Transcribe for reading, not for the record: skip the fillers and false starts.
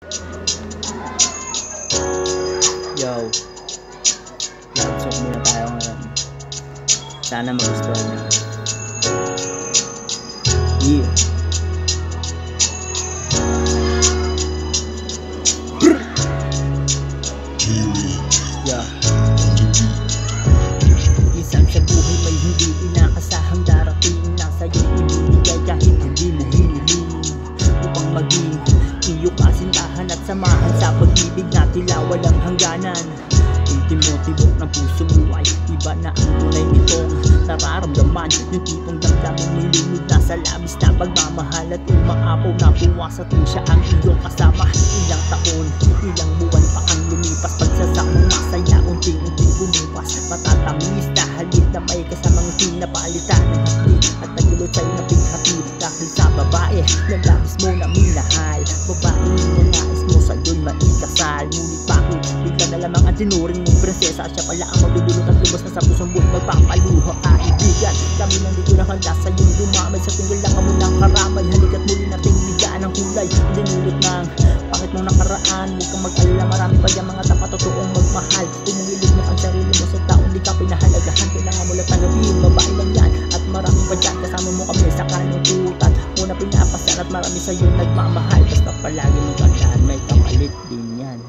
Yo, love song muna tayo ngayon. Sana magustuhan nyo. Yeah. Yeah. Isang sa buhay may hindi inakasahang darating. Nasa iyo ibibigay kahit hindi mo hiniling. Upang maging iyong kasintahan at samahan sa pag-ibig na tila walang hangganan. Ultimo-tibok ng puso mo ay iba na ang tunay nitong nararamdaman. Yung tipong damdamin mo lumod na sa labis na pagmamahal at umaapaw na puwas at siya ang iyong kasama. Ilang taon, ilang buwan pa ang lumipas, pagsasamang masaya unting-unting bumupas. Matatamis na halip na may kasamang pinapalitan ng hapli at nagulot sa'yo na pighati dahil sa babae na labis mo na minahal. Babae na nais mo sa'yo'y maikasal, ngunit bakit bigla na lamang ang tinuring mong prinsesa? Siya pala ang magdudulot at lubos na sa pusong buhay magpapaluha kaibigan. Kami nandito na handa sa'yong dumamay sa tingil lang mo ng karamay. Halika't muli nating bigyan ng kulay dinulot ng pangit mong nakaraan. Huwag kang mag-alala, marami pa dyan mga tapat totoong magmahal. Umungilid mo ang sarili mo sa taong di ka pinahalagahan. Kailangan mo lang tanggapin, babae lang yan at marami pa dyan kasama mo kami sa kalungkutan. Una pinapasan at marami sa'yo nagmamahal, basta palagi mo tandaan may kapalit din yan.